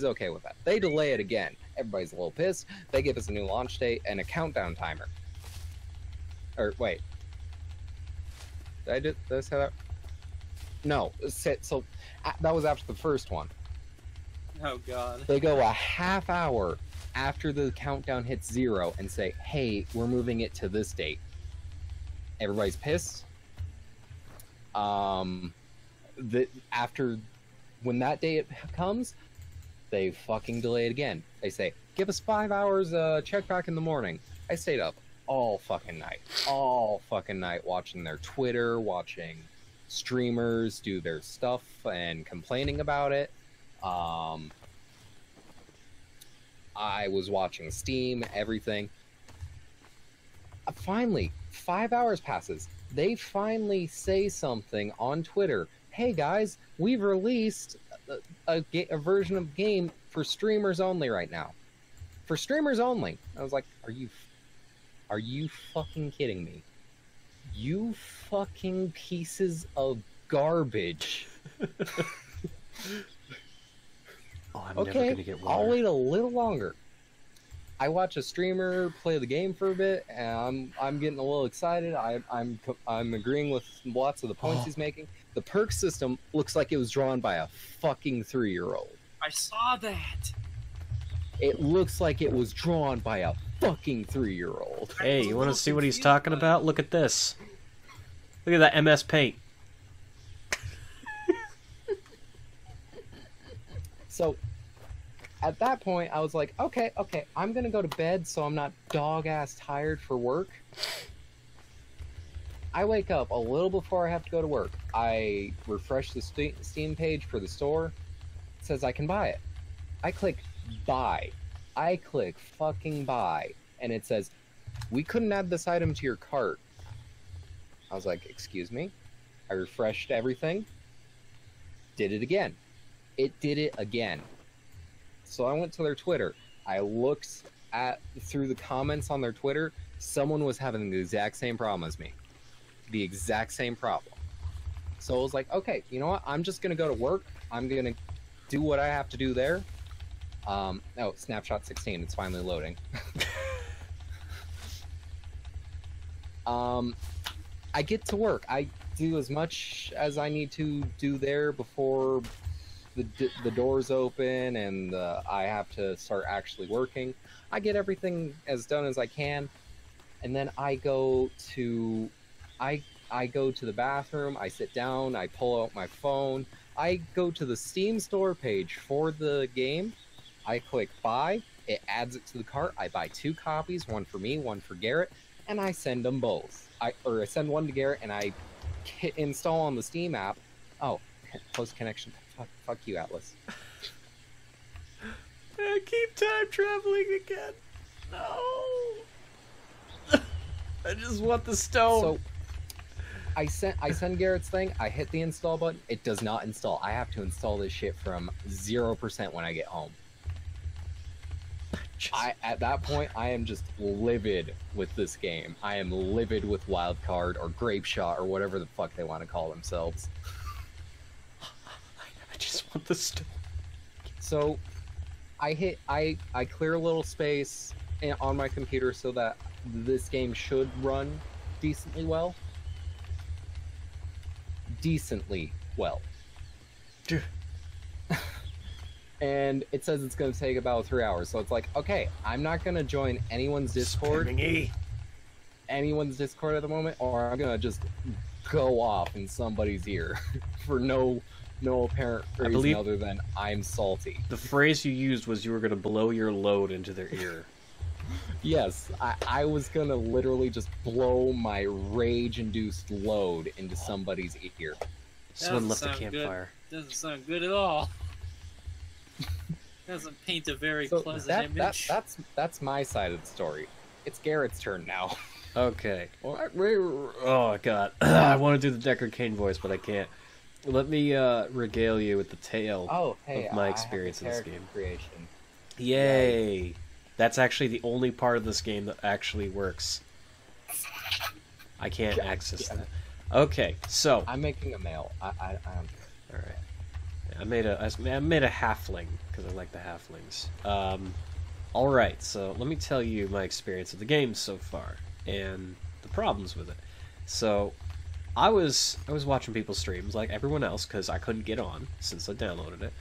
okay with that. They delay it again. Everybody's a little pissed. They give us a new launch date and a countdown timer. Or wait, did I say that? No. So that was after the first one. Oh god. They go a half hour after the countdown hits 0 and say, "Hey, we're moving it to this date." Everybody's pissed. After when that day comes, they fucking delay it again. They say, "Give us 5 hours. Check back in the morning." I stayed up all fucking night watching their Twitter, watching streamers do their stuff and complaining about it. I was watching Steam, everything. Finally, 5 hours passes. They finally say something on Twitter. "Hey guys, we've released a version of the game for streamers only right now. For streamers only." I was like, are you fucking kidding me? You fucking pieces of garbage. Oh, I'm never gonna get water. I'll wait a little longer. I watch a streamer play the game for a bit, and I'm getting a little excited. I'm agreeing with lots of the points he's making. The perk system looks like it was drawn by a fucking 3-year-old. I saw that. It looks like it was drawn by a fucking 3-year-old. Hey, you want to see what he's talking about? Look at this. Look at that MS Paint. So, at that point, I was like, okay, I'm gonna go to bed so I'm not dog-ass tired for work. I wake up a little before I have to go to work. I refresh the Steam page for the store. It says I can buy it. I click buy. I click fucking buy. And it says, "We couldn't add this item to your cart." I was like, excuse me? I refreshed everything. Did it again. It did it again. So I went to their Twitter. I looked through the comments on their Twitter. Someone was having the exact same problem as me. The exact same problem. So I was like, okay, you know what? I'm just going to go to work. I'm going to do what I have to do there. Oh, snapshot 16. It's finally loading. I get to work. I do as much as I need to do there before the doors open and I have to start actually working. I get everything as done as I can, and then I go to the bathroom. I sit down. I pull out my phone. I go to the Steam store page for the game. I click buy. It adds it to the cart. I buy 2 copies, one for me, one for Garrett, and I send them both. I send one to Garrett and I install on the Steam app. Oh, close connection. Fuck you, Atlas. I keep time traveling again. No. I just want the stone. So I send Garrett's thing. I hit the install button. It does not install. I have to install this shit from 0% when I get home. At that point, I am just livid with this game. I am livid with Wildcard or Grape Shot or whatever the fuck they want to call themselves. I just want the stone. So, I clear a little space on my computer so that this game should run decently well. Decently well. And it says it's going to take about 3 hours. So it's like, okay, I'm not going to join anyone's Discord. Anyone's Discord at the moment, or I'm going to just go off in somebody's ear for no apparent reason other than I'm salty. The phrase you used was you were going to blow your load into their ear. Yes, I was going to literally just blow my rage-induced load into somebody's ear. Someone left the campfire. Doesn't sound good at all. Doesn't paint a very pleasant image. That's my side of the story. It's Garrett's turn now. Okay. Oh god, I want to do the Deckard Cain voice, but I can't. Let me regale you with the tale of my experience in this game. Creation. Yay! Right. That's actually the only part of this game that actually works. I can't access that. Okay, so I'm making a mail. I don't care. All right. I made a halfling because I like the halflings. Alright, so let me tell you my experience of the game so far, and the problems with it. So, I was watching people's streams, like everyone else, because I couldn't get on, since I downloaded it,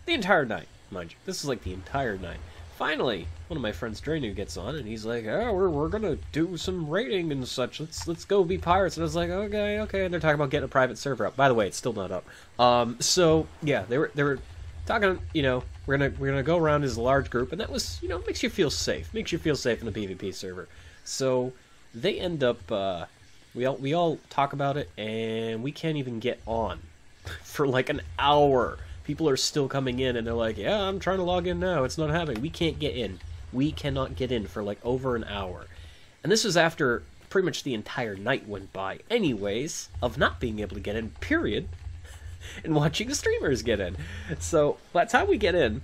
the entire night, mind you. This is like the entire night. Finally, one of my friends, Drenu, gets on, and he's like, "Oh, we're gonna do some raiding and such. Let's go be pirates." And I was like, "Okay." And they're talking about getting a private server up. By the way, it's still not up. So yeah, they were talking. You know, we're gonna go around as a large group, and that was, you know, makes you feel safe. Makes you feel safe in a PvP server. So they end up. We all talk about it, and we can't even get on for like an hour. People are still coming in, and they're like, "Yeah, I'm trying to log in now. It's not happening. We can't get in. We cannot get in for like over an hour." And this was after pretty much the entire night went by anyways, of not being able to get in, period, and watching the streamers get in. So, by the time we get in,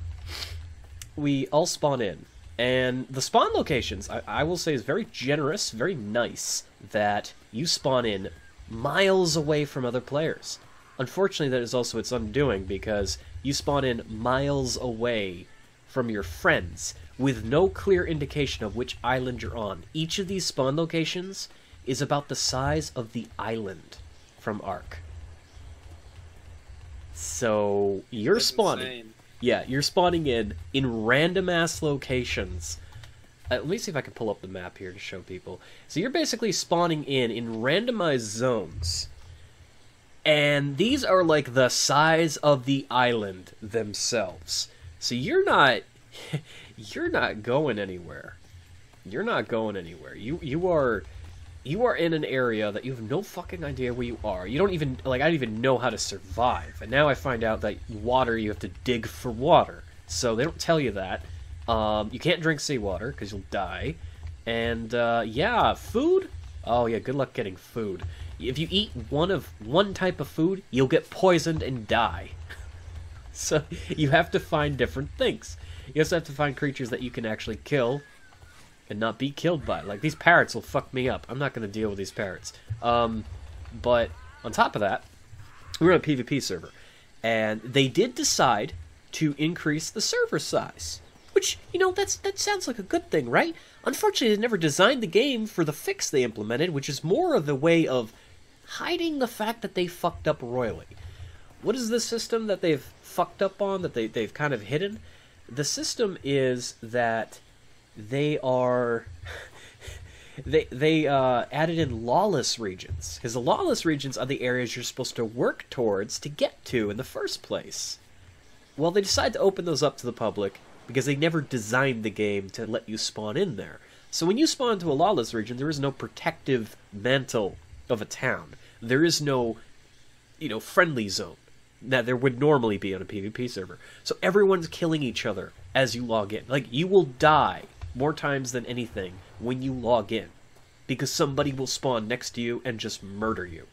we all spawn in. And the spawn locations, I will say, is very generous, very nice, that you spawn in miles away from other players. Unfortunately, that is also its undoing, because you spawn in miles away from your friends, with no clear indication of which island you're on. Each of these spawn locations is about the size of the island from Ark. So, you're spawning... Insane. Yeah, you're spawning in random-ass locations. Let me see if I can pull up the map here to show people. So you're basically spawning in randomized zones. And these are like the size of the island themselves. So you're not going anywhere. You're not going anywhere. You are in an area that you have no fucking idea where you are. You don't even, like, I don't even know how to survive. And now I find out that water, you have to dig for water. So they don't tell you that. You can't drink seawater because you'll die. And yeah, food? Oh yeah, good luck getting food. If you eat one type of food, you'll get poisoned and die. So you have to find different things. You also have to find creatures that you can actually kill and not be killed by. Like, these parrots will fuck me up. I'm not going to deal with these parrots. But on top of that, we're on a PvP server. And they did decide to increase the server size. Which, you know, that sounds like a good thing, right? Unfortunately, they never designed the game for the fix they implemented, which is more of the way of hiding the fact that they fucked up royally. What is the system that they've fucked up on, that they've kind of hidden? The system is that they are... they added in lawless regions. Because the lawless regions are the areas you're supposed to work towards to get to in the first place. Well, they decided to open those up to the public because they never designed the game to let you spawn in there. So when you spawn into a lawless region, there is no protective mantle of a town. There is no, you know, friendly zone that there would normally be on a PvP server. So everyone's killing each other as you log in. Like, you will die more times than anything when you log in, because somebody will spawn next to you and just murder you.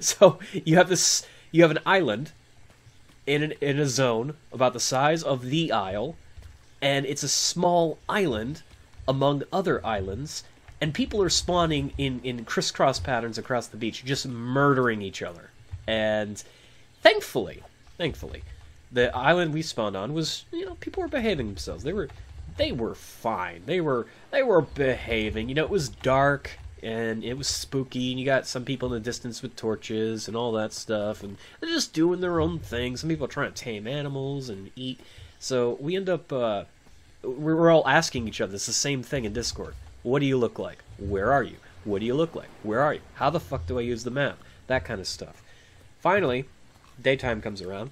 So you have an island in a zone about the size of the isle, and it's a small island among other islands, and people are spawning in crisscross patterns across the beach, just murdering each other. And thankfully, the island we spawned on was, you know, people were behaving themselves. They were fine. They were behaving. You know, it was dark and it was spooky, and you got some people in the distance with torches and all that stuff, and they're just doing their own thing. Some people are trying to tame animals and eat. So we end up, we're all asking each other, it's the same thing in Discord. What do you look like? Where are you? What do you look like? Where are you? How the fuck do I use the map? That kind of stuff. Finally, daytime comes around,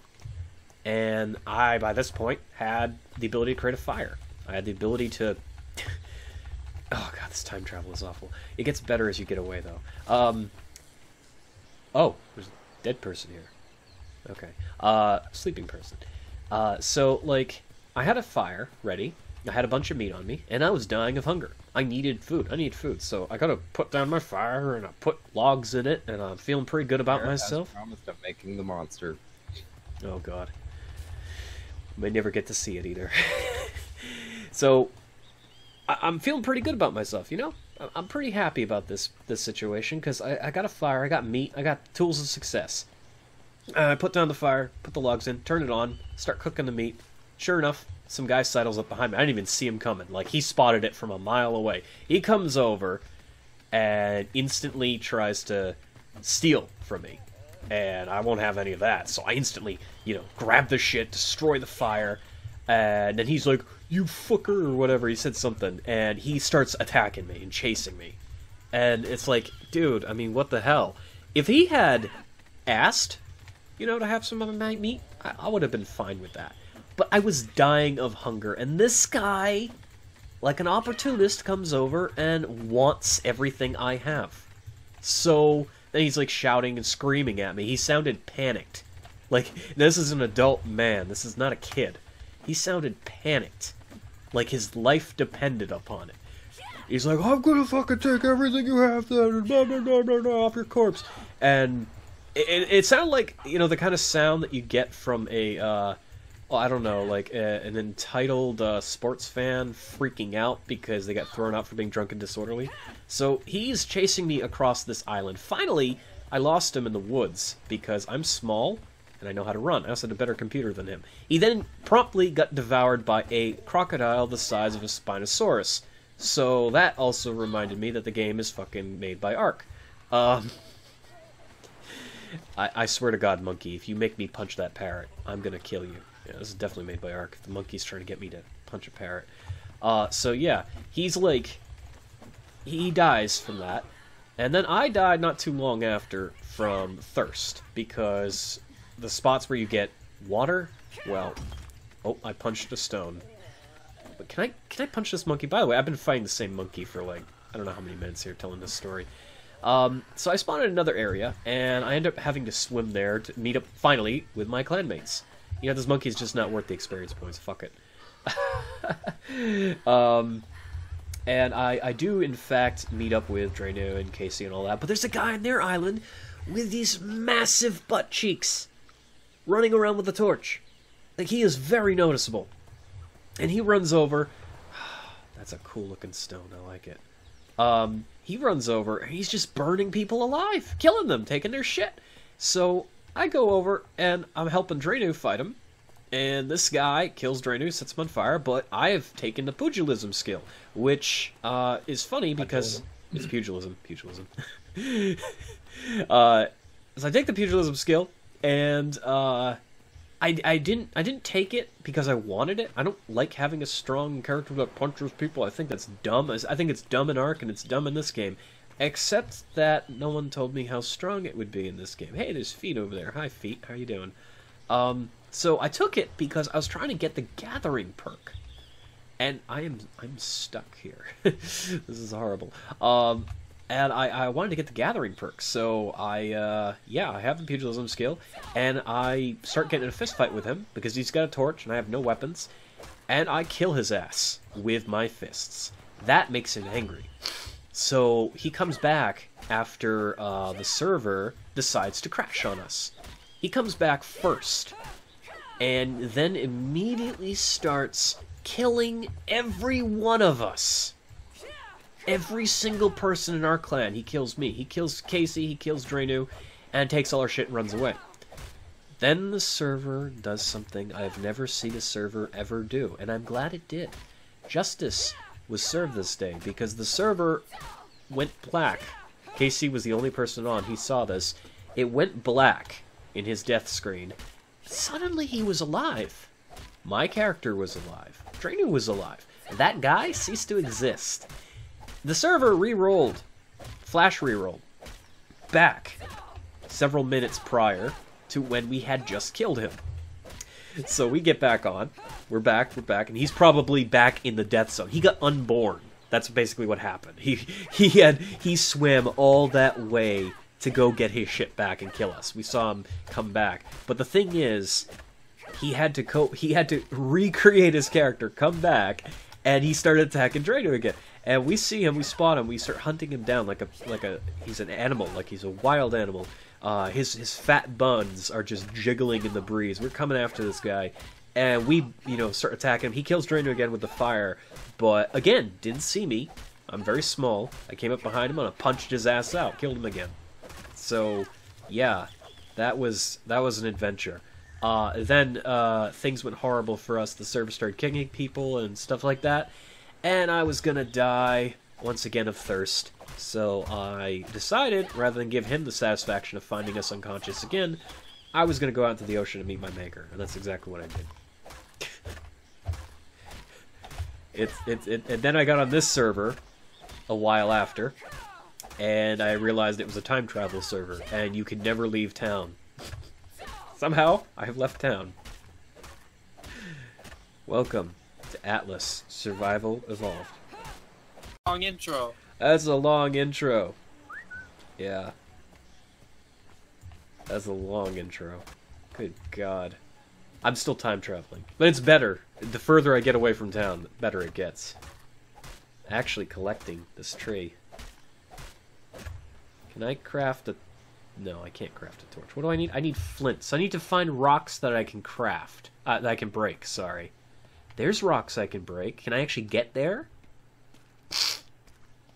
and I, by this point, had the ability to create a fire. I had the ability to... Oh god, this time travel is awful. It gets better as you get away, though. Oh, there's a dead person here. Okay. Sleeping person. So, like, I had a fire ready, I had a bunch of meat on me, and I was dying of hunger. I needed food. So I gotta put down my fire, and I put logs in it, and I'm feeling pretty good about myself. I promised I'm making the monster. Oh god. May never get to see it either. So, I'm feeling pretty good about myself, you know? I'm pretty happy about this situation, because I got a fire, I got meat, I got tools of success. I put down the fire, put the logs in, turn it on, start cooking the meat. sure enough, some guy sidles up behind me. I didn't even see him coming. Like, he spotted it from a mile away. He comes over and instantly tries to steal from me. And I won't have any of that. So I instantly, grab the shit, destroy the fire, and then he's like, "You fucker," or whatever. He said something, and he starts attacking me and chasing me. And it's like, dude, I mean, what the hell? If he had asked, to have some of my meat, I would have been fine with that. But I was dying of hunger, and this guy, like an opportunist, comes over and wants everything I have. So then he's like shouting and screaming at me. He sounded panicked. Like, this is an adult man. This is not a kid. He sounded panicked. Like his life depended upon it. He's like, "I'm gonna fucking take everything you have then, and off your corpse." And it sounded like, the kind of sound that you get from a, I don't know, like an entitled sports fan freaking out because they got thrown out for being drunk and disorderly. So he's chasing me across this island. Finally, I lost him in the woods because I'm small and I know how to run. I also had a better computer than him. He then promptly got devoured by a crocodile the size of a Spinosaurus. So that also reminded me that the game is fucking made by Ark. I swear to God, Monkey, if you make me punch that parrot, I'm gonna kill you. Yeah, this is definitely made by Ark. The monkey's trying to get me to punch a parrot. So yeah, he's like, he dies from that. And then I died not too long after from thirst, because the spots where you get water, well, oh, I punched a stone. But can I punch this monkey? By the way, I've been fighting the same monkey for like, I don't know how many minutes here telling this story. So I spawned in another area, and I end up having to swim there to meet up, finally, with my clanmates. This monkey's just not worth the experience points. Fuck it. And I do, in fact, meet up with Drano and Casey and all that, but there's a guy on their island with these massive butt cheeks running around with a torch. Like, he is very noticeable. And he runs over. That's a cool-looking stone. I like it. He runs over, and he's just burning people alive, killing them, taking their shit. So I go over, and I'm helping Drano fight him. And this guy kills Drano, sets him on fire, but I have taken the pugilism skill, which is funny because it's pugilism. So I take the pugilism skill, and I didn't take it because I wanted it. I don't like having a strong character that punches people. I think that's dumb. I think it's dumb in Ark, and it's dumb in this game. Except that no one told me how strong it would be in this game. Hey, there's Feet over there. Hi, Feet. How you doing? So I took it because I was trying to get the Gathering perk. And I'm stuck here. This is horrible. And I wanted to get the Gathering perk, so I have the pugilism skill, and I start getting in a fist fight with him, because he's got a torch, and I have no weapons, and I kill his ass with my fists. That makes him angry. So he comes back after the server decides to crash on us. He comes back first, and then immediately starts killing every one of us. Every single person in our clan. He kills me. He kills Casey. He kills Drano, and takes all our shit and runs away. Then the server does something I've never seen a server ever do, and I'm glad it did. Justice was served this day, because the server went black. Casey was the only person on. He saw this. It went black in his death screen. Suddenly he was alive. My character was alive. Drano was alive. That guy ceased to exist. The server re-rolled, flash re-rolled, back several minutes prior to when we had just killed him. So we get back on, we're back, and he's probably back in the death zone. He got unborn. That's basically what happened. He swam all that way to go get his shit back and kill us. We saw him come back. But the thing is, he had to recreate his character, come back, and he started attacking Drano again. And we see him, we spot him, we start hunting him down like he's an animal, like he's a wild animal. His fat buns are just jiggling in the breeze. We're coming after this guy, and we, start attacking him. He kills Drano again with the fire, but again, didn't see me. I'm very small. I came up behind him and I punched his ass out, killed him again. So, yeah, that was an adventure. Then things went horrible for us. The server started kicking people and stuff like that. And I was gonna die once again of thirst. So I decided, rather than give him the satisfaction of finding us unconscious again, I was gonna go out into the ocean and meet my maker. And that's exactly what I did. And then I got on this server a while after, and I realized it was a time travel server, and you can never leave town. Somehow, I have left town. Welcome to Atlas Survival Evolved. Long intro. That's a long intro. Yeah. That's a long intro. Good God. I'm still time traveling. But it's better. The further I get away from town, the better it gets. Actually collecting this tree. Can I craft a... No, I can't craft a torch. What do I need? I need flints. I need to find rocks that I can craft. That I can break, sorry. There's rocks I can break. Can I actually get there?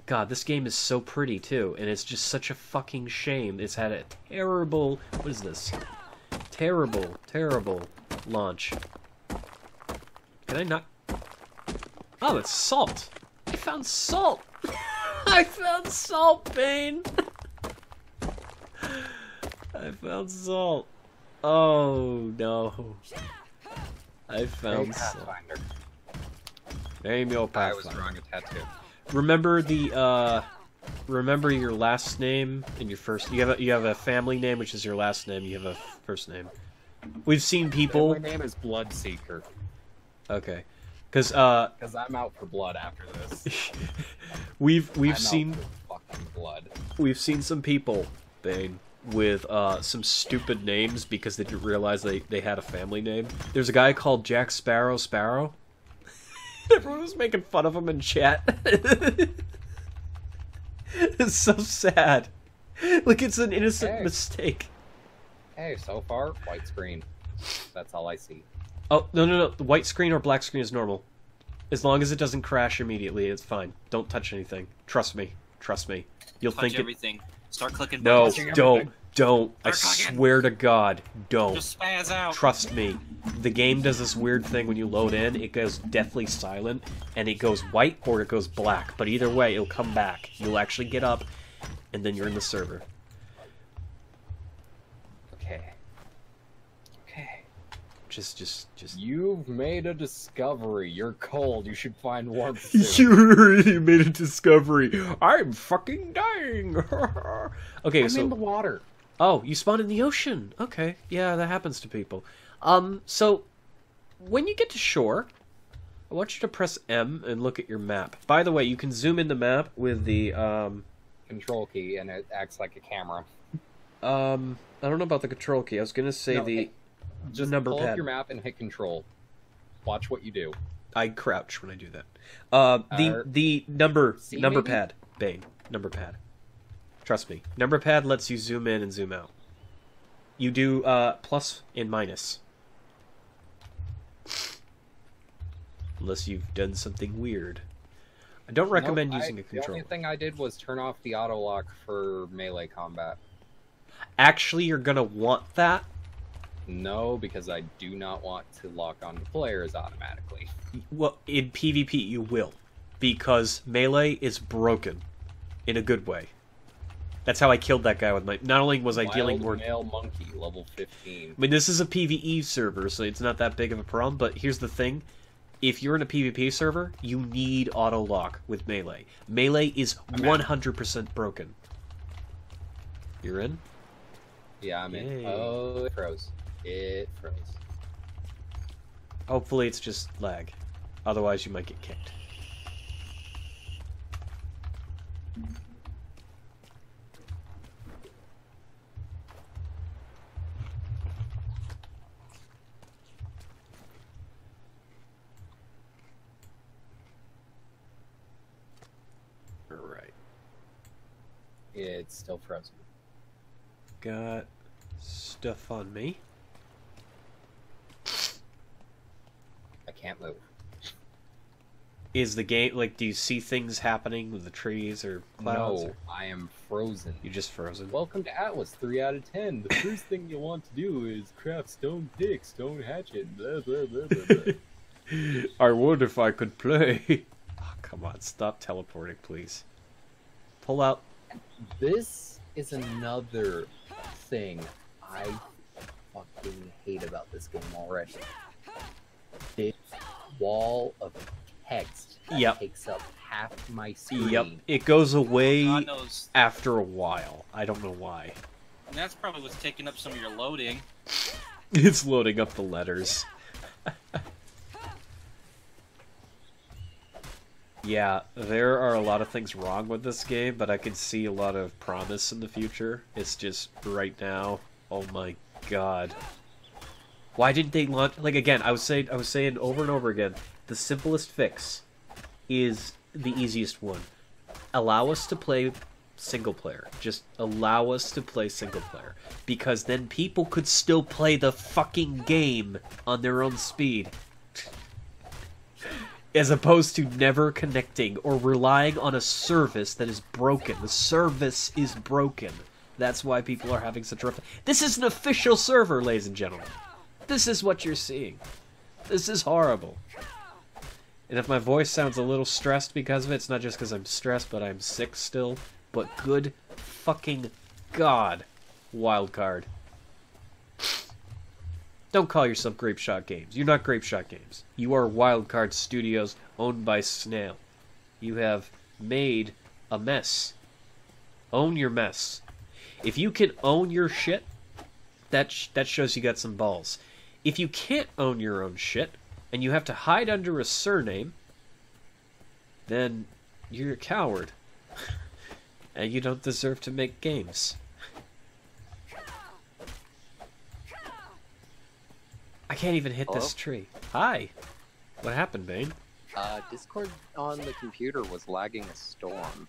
God, this game is so pretty, too. And it's just such a fucking shame. It's had a terrible... What is this? Terrible, terrible launch. Can I not... Oh, it's salt. I found salt. I found salt, Bane. I found salt. Oh, no. I found salt. Name your Pathfinder. I was drawing a tattoo. Remember the, remember your last name and your first... You have a family name, which is your last name. You have a first name. We've seen people... My name is Bloodseeker. Okay. Because I'm out for blood after this. we've I'm seen... out for fucking blood. We've seen some people, Bane, with some stupid names because they didn't realize they had a family name. There's a guy called Jack Sparrow. Everyone was making fun of him in chat. It's so sad. Like, it's an innocent mistake. Hey, so far, white screen. That's all I see. Oh, no. The white screen or black screen is normal. As long as it doesn't crash immediately, it's fine. Don't touch anything. Trust me. Trust me. You'll Touch think it... everything. Start clicking No, buttons. don't. I Start clicking. swear to God, don't. Just spaz out. Trust me. The game does this weird thing when you load in. It goes deathly silent, and it goes white or it goes black. But either way, it'll come back. You'll actually get up, and then you're in the server. Okay. Just... You've made a discovery. You're cold. You should find warmth soon. You made a discovery. I'm fucking dying. Okay, I'm so... in the water. Oh, you spawn in the ocean. Okay, yeah, that happens to people. So, when you get to shore, I want you to press M and look at your map. By the way, you can zoom in the map with the, Control key, and it acts like a camera. I don't know about the control key. I was gonna say Just number pull pad. up your map and hit Control. Watch what you do. I crouch when I do that. The number maybe? pad, Bane, number pad. Trust me, number pad lets you zoom in and zoom out. You do plus and minus, unless you've done something weird. I don't recommend using a controller. The only thing I did was turn off the auto lock for melee combat. Actually, you're gonna want that. No, because I do not want to lock on players automatically. Well, in PvP you will, because melee is broken, in a good way. That's how I killed that guy with my... Not only was I dealing more... Male monkey, level 15. I mean, this is a PvE server, so it's not that big of a problem, but here's the thing. If you're in a PvP server, you need auto-lock with melee. Melee is 100% broken. You're in? Yeah, I'm Yay. in. Oh, it froze. It froze. Hopefully it's just lag. Otherwise you might get kicked. Alright. It's still frozen. Got stuff on me. I can't move. Is the game like? Do you see things happening with the trees or clouds? No, I am frozen. You're just frozen. Welcome to Atlas, 3 out of 10. The first thing you want to do is craft stone pick, stone hatchet, blah, blah, blah, blah, blah. I wonder if I could play. Oh, come on, stop teleporting, please. Pull out. This is another thing I fucking hate about this game already. This wall of text Yep. takes up half my screen. Yep. It goes away God knows. after a while. I don't know why. And that's probably what's taking up some of your loading. It's loading up the letters. Yeah, there are a lot of things wrong with this game, but I can see a lot of promise in the future. It's just right now, oh my god. Why didn't they launch? Like again, I was saying over and over again, the simplest fix is the easiest one. Allow us to play single player. Just allow us to play single player, because then people could still play the fucking game on their own speed. As opposed to never connecting or relying on a service that is broken. The service is broken. That's why people are having such rough... This is an official server, ladies and gentlemen. This is what you're seeing. This is horrible. And if my voice sounds a little stressed because of it, it's not just because I'm stressed, but I'm sick still. But good fucking God, Wildcard. Don't call yourself Grape Shot Games. You're not Grape Shot Games. You are Wildcard Studios, owned by Snail. You have made a mess. Own your mess. If you can own your shit, that shows you got some balls. If you can't own your own shit, and you have to hide under a surname, then you're a coward. And you don't deserve to make games. I can't even hit this tree. Hi. What happened, Bane? Discord on the computer was lagging a storm.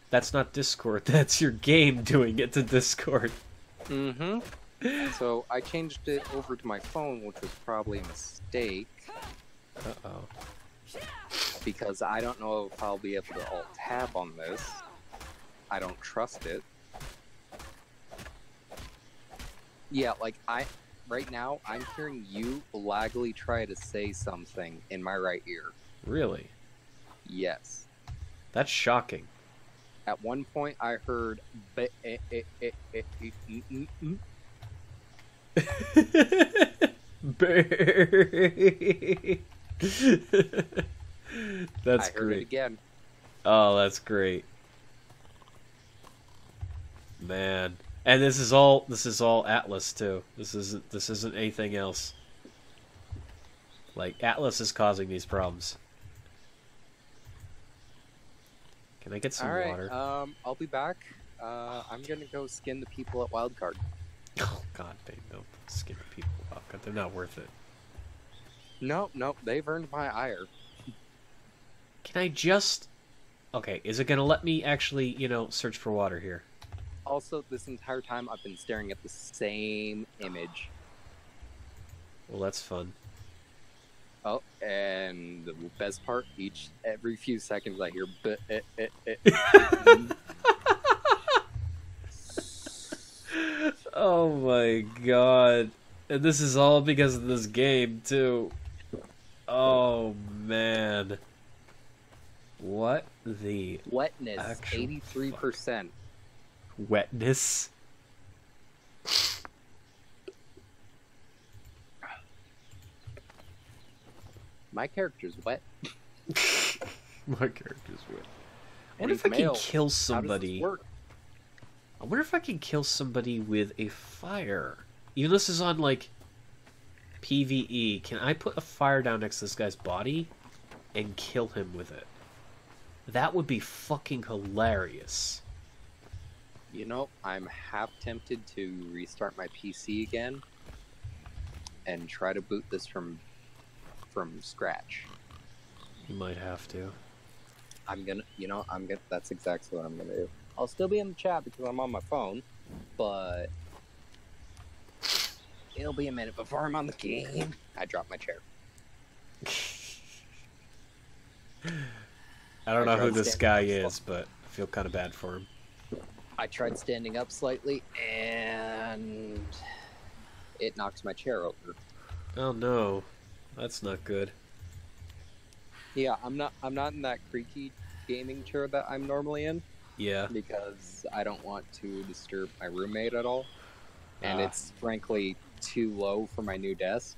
That's not Discord. That's your game doing it to Discord. Mm-hmm. So I changed it over to my phone, which was probably a mistake. Uh-oh. Because I don't know if I'll be able to alt-tab on this. I don't trust it. Yeah, like, right now, I'm hearing you laggily try to say something in my right ear. Really? Yes. That's shocking. At one point, I heard... That's I heard great. it again. Oh, that's great. Man. And this is all Atlas too. This isn't anything else. Like Atlas is causing these problems. Can I get some water? I'll be back. I'm gonna go skin the people at Wildcard. Oh god, babe, no. Skin the people. Oh god, they're not worth it. Nope, they've earned my ire. Can I just... Okay, is it gonna let me actually, search for water here? Also, this entire time I've been staring at the same image. Well, that's fun. Oh, and the best part, every few seconds I hear Oh my god. And this is all because of this game, too. Oh, man. What the... Wetness, actual 83%. Wetness? My character's wet. My character's wet. I And wonder he's if I can male. kill How does somebody... this work? I wonder if I can kill somebody with a fire. Even though this is on, like, PvE, can I put a fire down next to this guy's body and kill him with it? That would be fucking hilarious. You know, I'm half tempted to restart my PC again and try to boot this from scratch. You might have to. That's exactly what I'm gonna do. I'll still be in the chat because I'm on my phone, but it'll be a minute before I'm on the game. I dropped my chair. I don't know who tried this standing guy up is, but I feel kind of bad for him. I tried standing up slightly, and it knocked my chair over. Oh no, that's not good. Yeah, I'm not in that creaky gaming chair that I'm normally in Yeah. because I don't want to disturb my roommate at all. And Ah. it's frankly too low for my new desk.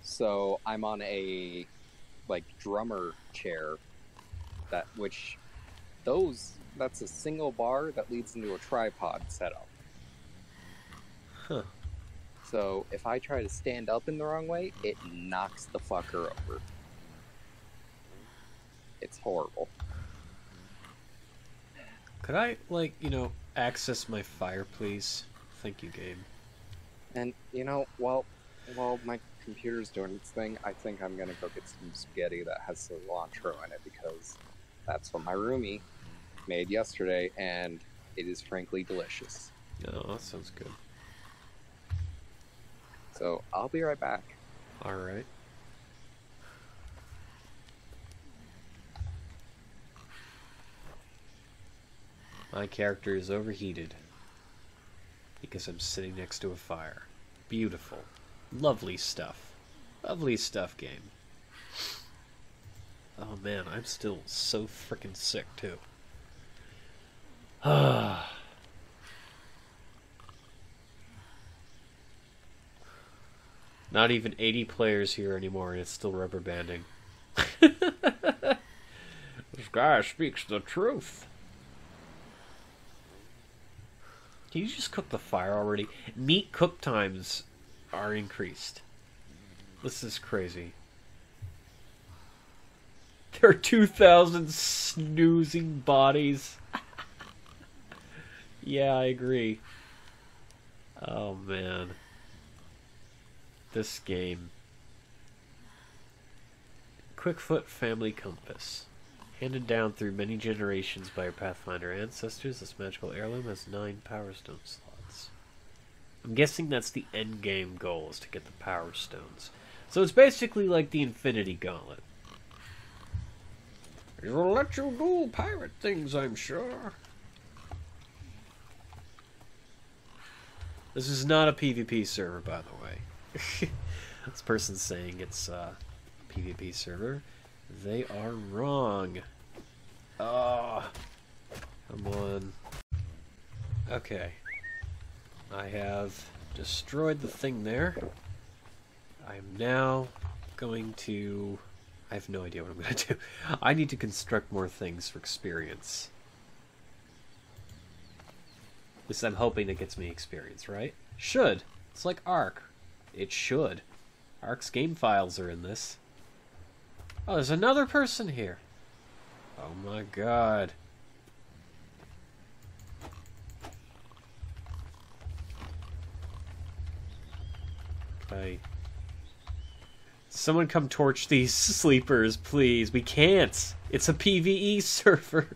So I'm on a like drummer chair that's a single bar that leads into a tripod setup. Huh. So if I try to stand up in the wrong way, it knocks the fucker over. It's horrible. Could I, like, access my fire, please? Thank you, game. And while my computer's doing its thing, I think I'm gonna go get some spaghetti that has cilantro in it because that's what my roomie made yesterday, and it is frankly delicious. Oh, that sounds good. So I'll be right back. All right. My character is overheated because I'm sitting next to a fire. Beautiful. Lovely stuff. Lovely stuff, game. Oh man, I'm still so freaking sick too. Not even 80 players here anymore, and it's still rubber banding. This guy speaks the truth. Can you just cook the fire already? Meat cook times are increased. This is crazy. There are 2,000 snoozing bodies. Yeah, I agree. Oh, man. This game. Quickfoot Family Compass. Handed down through many generations by your Pathfinder ancestors, this magical heirloom has 9 Power Stone slots. I'm guessing that's the end game goal, is to get the Power Stones. So it's basically like the Infinity Gauntlet. It'll let you do pirate things, I'm sure. This is not a PvP server, by the way. This person's saying it's a PvP server. They are wrong. Oh, come on. Okay. I have destroyed the thing there. I'm now going to... I have no idea what I'm going to do. I need to construct more things for experience. At least I'm hoping it gets me experience, right? Should. It's like Ark. It should. Ark's game files are in this. Oh, there's another person here. Oh my god. Okay. Someone come torch these sleepers, please. We can't. It's a PvE server.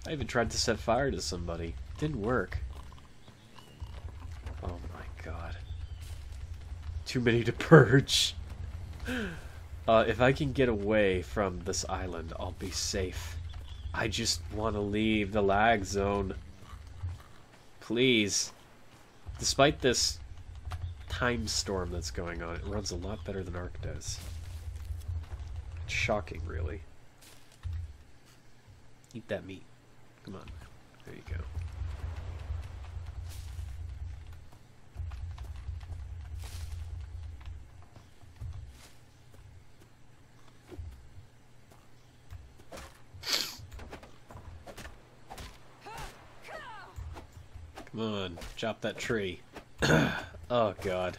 I even tried to set fire to somebody. Didn't work. Oh my god. Too many to purge. If I can get away from this island, I'll be safe. I just want to leave the lag zone. Please. Despite this time storm that's going on, it runs a lot better than Ark does. It's shocking, really. Eat that meat. Come on. There you go. Come on, chop that tree. Oh god.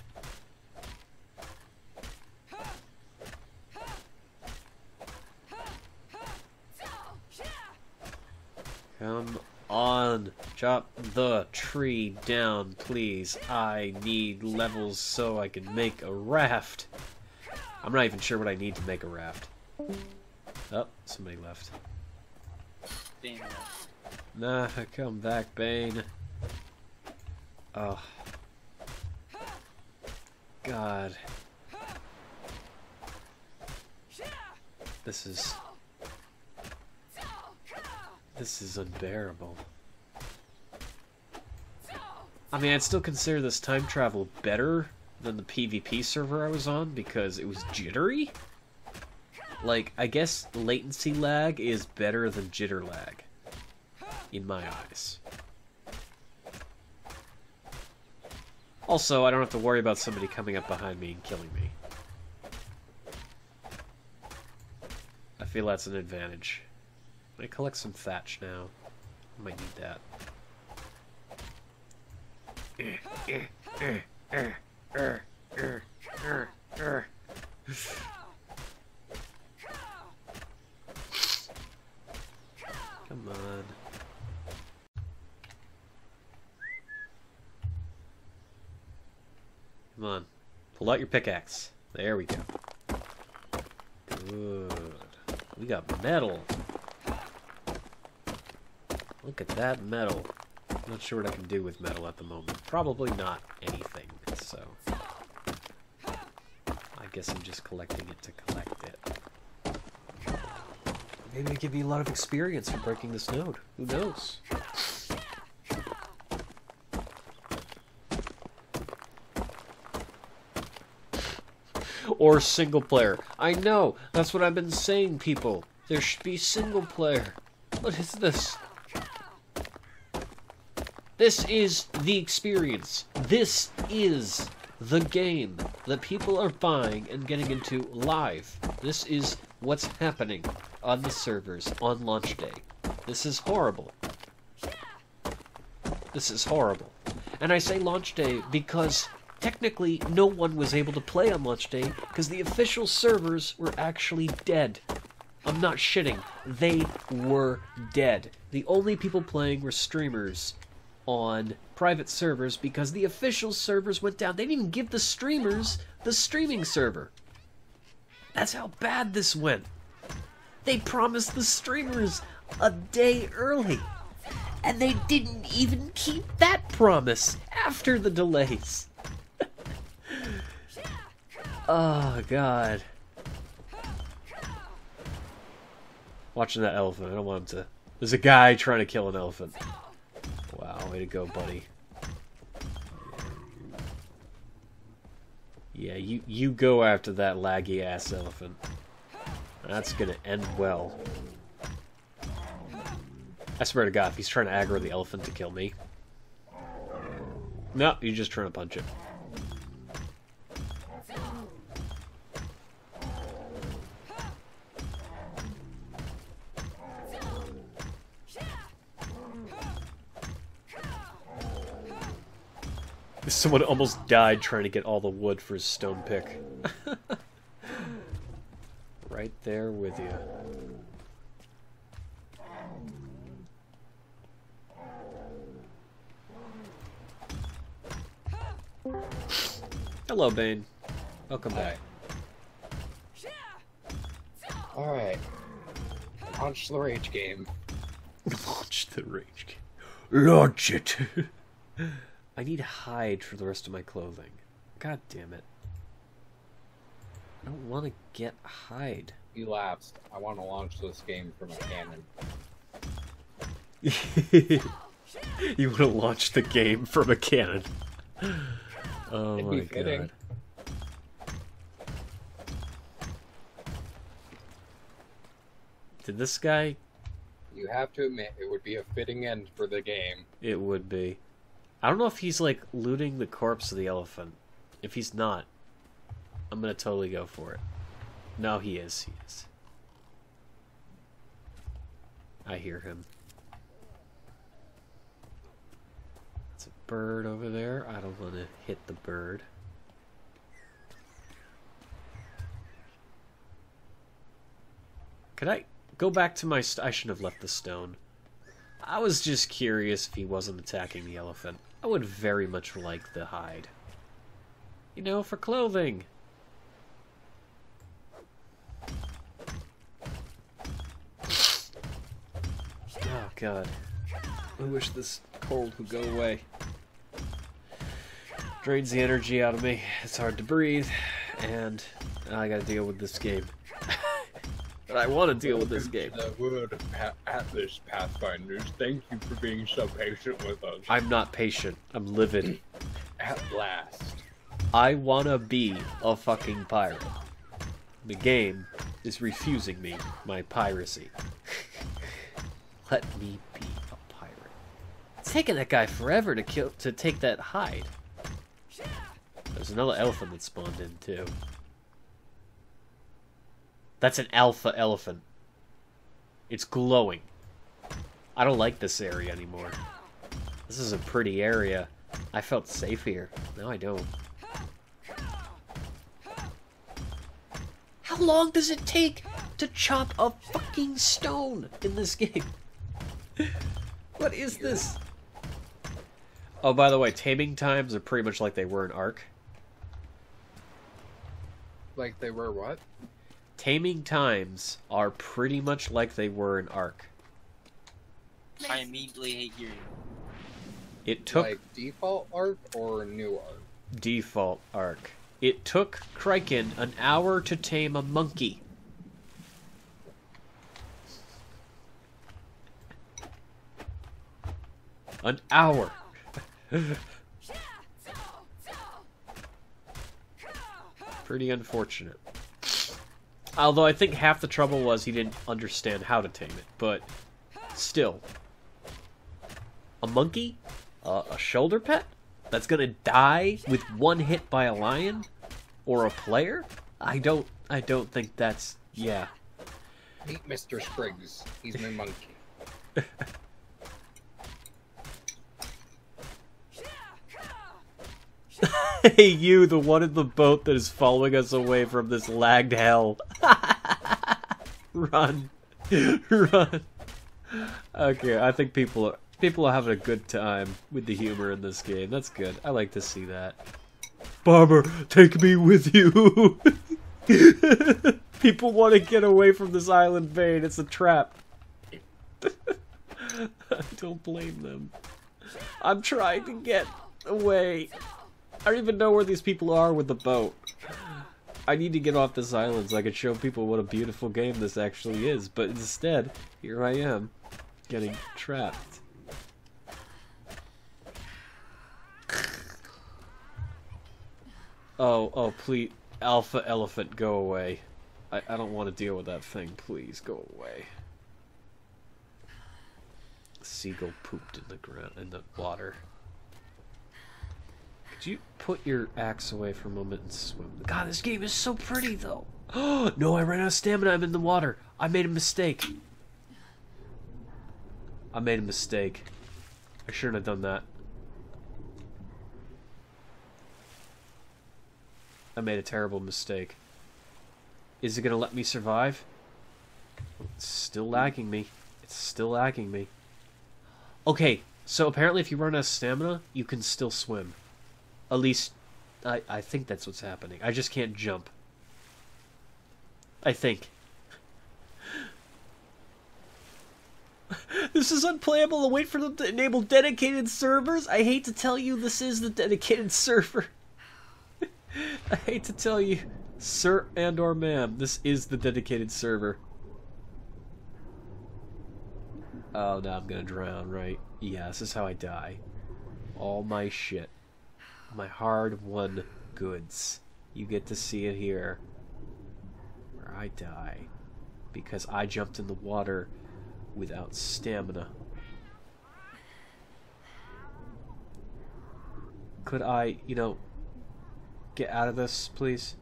Come on, chop the tree down, please. I need levels so I can make a raft. I'm not even sure what I need to make a raft. Oh, somebody left. Damn it. Nah, come back, Bane. Oh. God. This is unbearable. I mean, I'd still consider this time travel better than the PvP server I was on because it was jittery. Like, I guess latency lag is better than jitter lag, in my eyes. Also, I don't have to worry about somebody coming up behind me and killing me. I feel that's an advantage. I collect some thatch now. I might need that. Come on. Come on. Pull out your pickaxe. There we go. Good. We got metal. Look at that metal. I'm not sure what I can do with metal at the moment. Probably not anything, so... I guess I'm just collecting it to collect it. Maybe it'll give me a lot of experience for breaking this node. Who knows? Or single player. I know! That's what I've been saying, people. There should be single player. What is this? This is the experience. This is the game that people are buying and getting into live. This is what's happening on the servers on launch day. This is horrible. This is horrible. And I say launch day because technically no one was able to play on launch day because the official servers were actually dead. I'm not shitting. They were dead. The only people playing were streamers on private servers because the official servers went down. They didn't even give the streamers the streaming server. That's how bad this went. They promised the streamers a day early. And they didn't even keep that promise after the delays. Oh, God. Watching that elephant. I don't want him to... There's a guy trying to kill an elephant. Wow, way to go, buddy. Yeah, you go after that laggy-ass elephant. That's gonna end well. I swear to God, if he's trying to aggro the elephant to kill me... No, you're just trying to punch it. Someone almost died trying to get all the wood for his stone pick. Right there with you. Hello, Bane. Welcome back. Alright. Launch the rage game. Launch the rage game. Launch it! I need hide for the rest of my clothing. God damn it. I don't want to get hide. You lapsed. I want to launch this game from a cannon. You want to launch the game from a cannon? Oh my God. Did this guy... You have to admit, it would be a fitting end for the game. It would be. I don't know if he's, like, looting the corpse of the elephant. If he's not, I'm gonna totally go for it. No, he is. He is. I hear him. It's a bird over there. I don't want to hit the bird. Could I go back to my... I shouldn't have left the stone. I was just curious if he wasn't attacking the elephant. I would very much like the hide. You know, for clothing. Oh, God. I wish this cold would go away. Drains the energy out of me. It's hard to breathe. And I gotta deal with this game. But I want to deal with this game. The world of Atlas Pathfinders. Thank you for being so patient with us. I'm not patient. I'm livid. At last. I want to be a fucking pirate. The game is refusing me my piracy. Let me be a pirate. It's taking that guy forever to take that hide. There's another elephant that spawned in, too. That's an alpha elephant. It's glowing. I don't like this area anymore. This is a pretty area. I felt safe here. Now I don't. How long does it take to chop a fucking stone in this game? What is this? Oh, by the way, taming times are pretty much like they were in Ark. Like they were what? Taming times are pretty much like they were in Ark. I immediately hate hearing. It took Like default Ark or new Ark? default Ark. It took Kraken an hour to tame a monkey. An hour. Pretty unfortunate. Although I think half the trouble was he didn't understand how to tame it, but still. A monkey? A shoulder pet? That's gonna die with one hit by a lion? Or a player? I don't think that's... yeah. Meet Mr. Spriggs. He's my monkey. Hey, you, the one in the boat that is following us away from this lagged hell. Run. Run. Okay, I think people are having a good time with the humor in this game. That's good. I like to see that. Barber, take me with you. People want to get away from this island vein. It's a trap. I don't blame them. I'm trying to get away. I don't even know where these people are with the boat. I need to get off this island so I can show people what a beautiful game this actually is. But instead, here I am, getting trapped. Oh, please. Alpha elephant, go away. I don't want to deal with that thing. Please, go away. Seagull pooped in the ground, in the water. Could you put your axe away for a moment and swim? God, this game is so pretty, though. Oh, no, I ran out of stamina. I'm in the water. I made a mistake. I made a mistake. I shouldn't have done that. I made a terrible mistake. Is it going to let me survive? It's still lagging me. It's still lagging me. Okay, so apparently if you run out of stamina, you can still swim. At least, I think that's what's happening. I just can't jump. I think. This is unplayable. I'll wait for them to enable dedicated servers. I hate to tell you, this is the dedicated server. I hate to tell you, sir and or ma'am, this is the dedicated server. Oh, now I'm gonna drown, right? Yeah, this is how I die. All my shit. My hard-won goods. You get to see it here. Where I die. Because I jumped in the water without stamina. Could I, get out of this, please?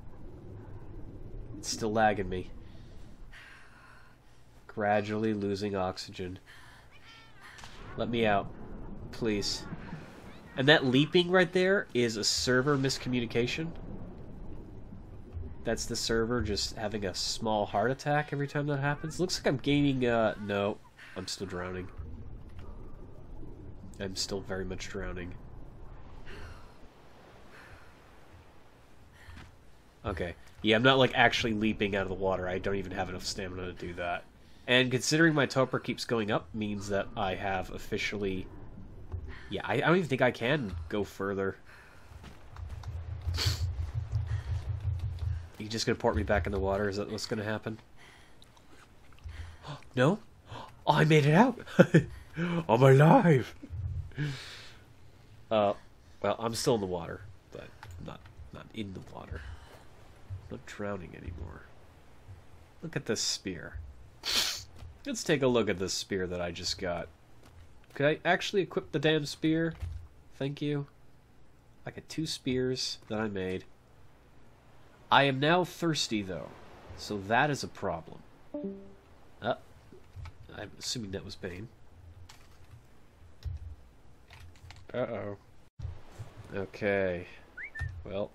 It's still lagging me. Gradually losing oxygen. Let me out, please. And that leaping right there is a server miscommunication. That's the server just having a small heart attack every time that happens. Looks like I'm gaining, no. I'm still drowning. I'm still very much drowning. Okay. Yeah, I'm not, actually leaping out of the water. I don't even have enough stamina to do that. And considering my toper keeps going up means that I have officially... Yeah, I don't even think I can go further. You just gonna port me back in the water? Is that what's gonna happen? No? Oh, I made it out! I'm alive! Well, I'm still in the water, but I'm not in the water. I'm not drowning anymore. Look at this spear. Let's take a look at this spear that I just got. Could I actually equip the damn spear? Thank you. I got 2 spears that I made. I am now thirsty, though, so that is a problem. I'm assuming that was Bane. Uh-oh. Okay. Well,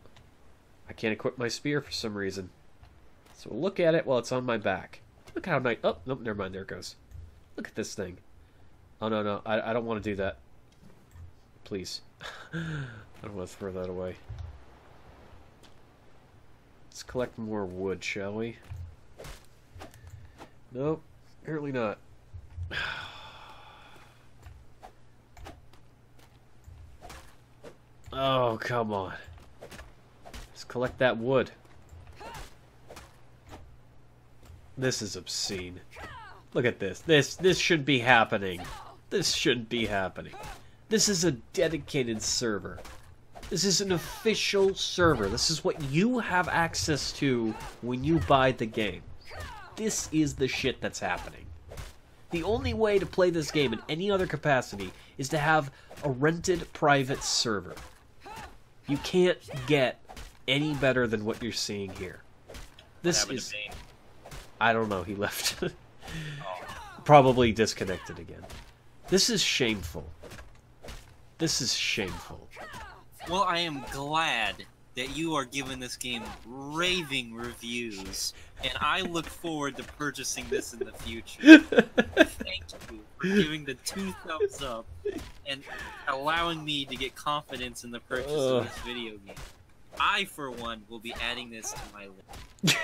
I can't equip my spear for some reason. So we'll look at it while it's on my back. Look how nice... Oh, nope, never mind, there it goes. Look at this thing. Oh, no, I don't want to do that. Please. I don't want to throw that away. Let's collect more wood, shall we? Nope, apparently not. Oh, come on. Let's collect that wood. This is obscene. Look at this. This should be happening. This shouldn't be happening. This is a dedicated server. This is an official server. This is what you have access to when you buy the game. This is the shit that's happening. The only way to play this game in any other capacity is to have a rented private server. You can't get any better than what you're seeing here. This is... I don't know, he left. Probably disconnected again. This is shameful. This is shameful. Well, I am glad that you are giving this game raving reviews, and I look forward to purchasing this in the future. Thank you for giving the 2 thumbs up and allowing me to get confidence in the purchase of this video game. I, for one, will be adding this to my list.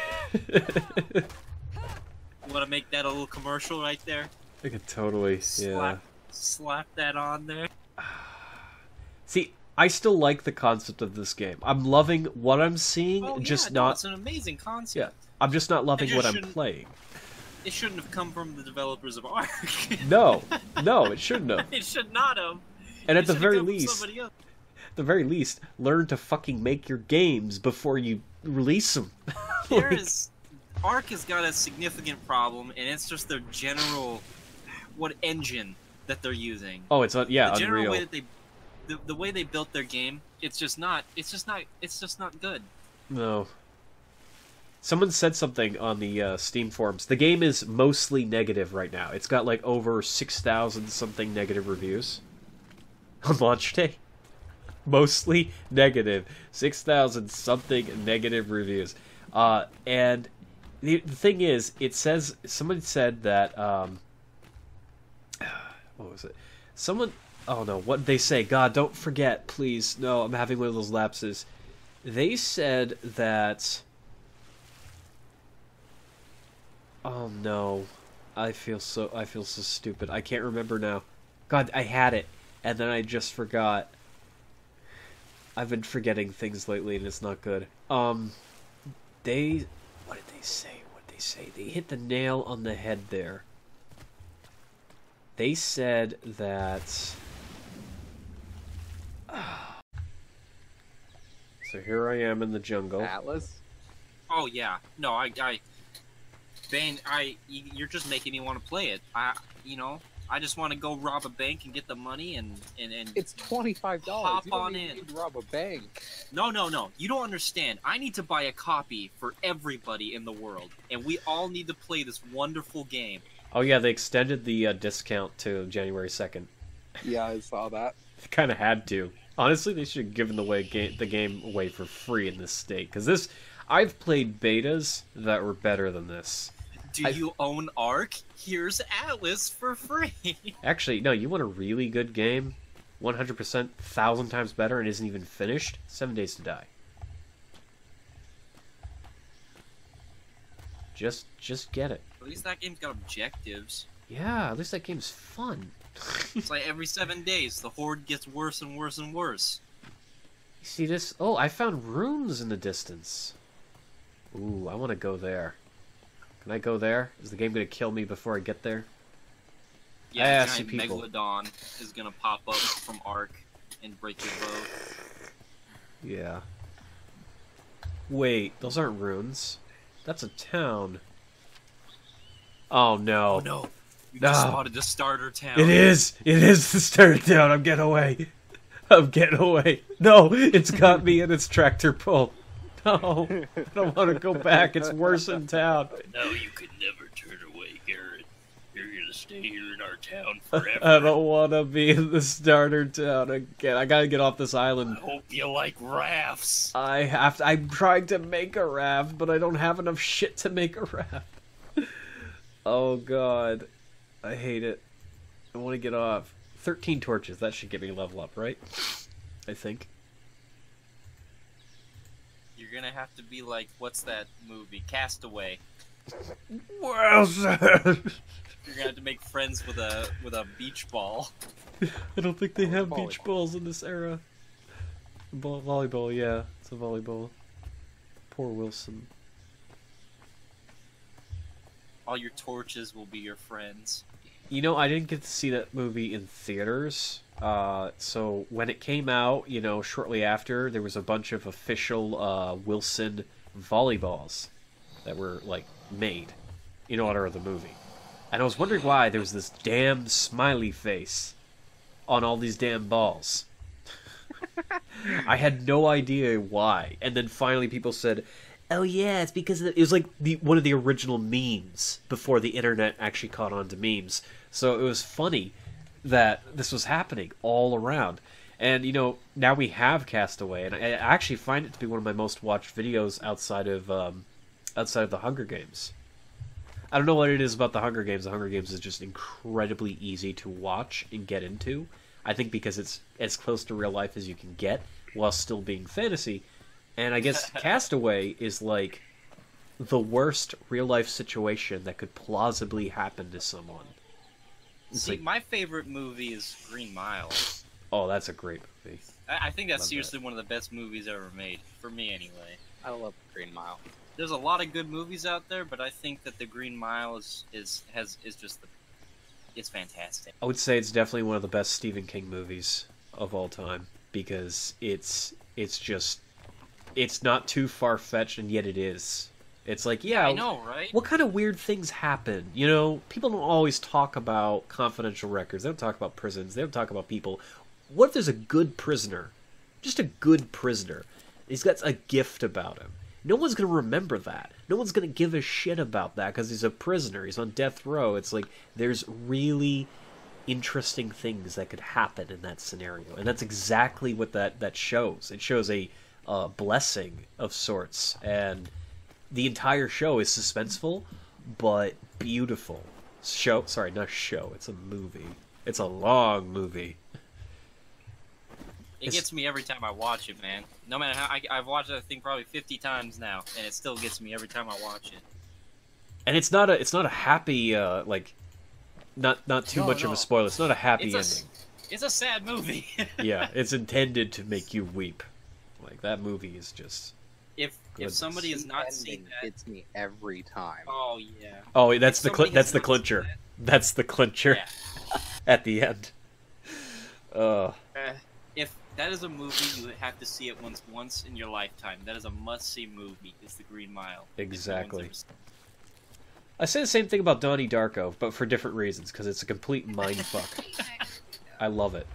You want to make that a little commercial right there? I could totally, yeah. Slap that on there. See, I still like the concept of this game. I'm loving what I'm seeing, it's an amazing concept. Yeah, I'm just not loving what I'm playing. It shouldn't have come from the developers of Ark. No, it shouldn't have. It should not have. And at the very least, learn to fucking make your games before you release them. Ark has got a significant problem, and it's just their general engine that they're using. Oh, it's the general Unreal. Way that the way they built their game, it's just not good. No. Someone said something on the Steam forums. The game is mostly negative right now. It's got like over 6,000 something negative reviews on launch day. Mostly negative. 6,000 something negative reviews. And the thing is, it says, someone said that, what was it? Oh no, what did they say? God, don't forget, please. No, I'm having one of those lapses. They said that... Oh no. I feel so stupid. I can't remember now. God, I had it, and then I just forgot. I've been forgetting things lately, and it's not good. What did they say? They hit the nail on the head there. They said that... So here I am in the jungle. Atlas? Oh yeah. No, Bane, you're just making me want to play it. I just want to go rob a bank and get the money and it's $25. Hop you don't on even in. need to rob a bank. No. You don't understand. I need to buy a copy for everybody in the world, and we all need to play this wonderful game. Oh yeah, they extended the discount to January 2nd. Yeah, I saw that. They kind of had to. Honestly, they should have given the game away for free in this state. Because I've played betas that were better than this. Do you own Ark? Here's Atlas for free. Actually, no, you want a really good game? 100%, 1,000 times better and isn't even finished? 7 Days to Die. Just get it. At least that game's got objectives. Yeah, at least that game's fun. It's like every 7 days, the horde gets worse and worse and worse. You see this? Oh, I found runes in the distance. Ooh, I want to go there. Can I go there? Is the game gonna kill me before I get there? Yeah, I a see giant people. Megalodon is gonna pop up from Ark and break your boat. Yeah. Wait, those aren't ruins. That's a town. Oh no. Oh no! You just No. spotted the starter town. It is! It is the starter town! I'm getting away! I'm getting away! No! It's got me in its tractor pull! No! I don't want to go back, it's worse in town! No, you could never turn away, Garrett. You're gonna stay here in our town forever. I don't want to be in the starter town again. I gotta get off this island. I hope you like rafts. I'm trying to make a raft, but I don't have enough shit to make a raft. Oh god. I hate it. I want to get off. 13 torches, that should get me level up, right? I think. You're gonna have to be like, what's that movie? Castaway. Well said! You're gonna have to make friends with a beach ball. I don't think they have Volleyball. beach balls in this era. Volleyball, yeah. It's a volleyball. Poor Wilson. All your torches will be your friends. You know, I didn't get to see that movie in theaters. So when it came out, you know, shortly after, there was a bunch of official Wilson volleyballs that were, like, made in honor of the movie. And I was wondering why there was this damn smiley face on all these damn balls. I had no idea why. And then finally people said, oh yeah, it's because it was like one of the original memes before the internet actually caught on to memes. So it was funny that this was happening all around. And, you know, now we have Castaway, and I actually find it to be one of my most watched videos outside of the Hunger Games. I don't know what it is about the Hunger Games. The Hunger Games is just incredibly easy to watch and get into. I think because it's as close to real life as you can get while still being fantasy. And I guess Castaway is like the worst real life situation that could plausibly happen to someone. It's See, like, my favorite movie is Green Mile. oh, that's a great movie. I think that's Love seriously one of the best movies ever made, for me anyway. I love Green Mile. There's a lot of good movies out there, but I think that the Green Mile is just it's fantastic. I would say it's definitely one of the best Stephen King movies of all time because it's not too far fetched and yet it is. It's like, yeah, I know, right? what kind of weird things happen? You know, people don't always talk about confidential records. They don't talk about prisons. They don't talk about people. What if there's a good prisoner? Just a good prisoner. He's got a gift about him. No one's going to remember that. No one's going to give a shit about that because he's a prisoner. He's on death row. It's like, there's really interesting things that could happen in that scenario. And that's exactly what that shows. It shows a blessing of sorts. And the entire show is suspenseful, but beautiful. Sorry, not show. It's a movie. It's a long movie. It gets me every time I watch it, man. No matter how I've watched that thing probably 50 times now, and it still gets me every time I watch it. And it's not a happy like not too much of a spoiler. It's not a happy ending. It's a sad movie. Yeah, it's intended to make you weep. Like that movie is just If somebody has not seen that, gets me every time. oh yeah. oh, that's If the somebody that's has the not clincher. seen That's the clincher Yeah. at the end. If that is a movie you have to see it once in your lifetime. That is a must-see movie. Is The Green Mile. If no one's Exactly. ever seen I say the same thing about Donnie Darko, but for different reasons, because it's a complete mindfuck. I love it.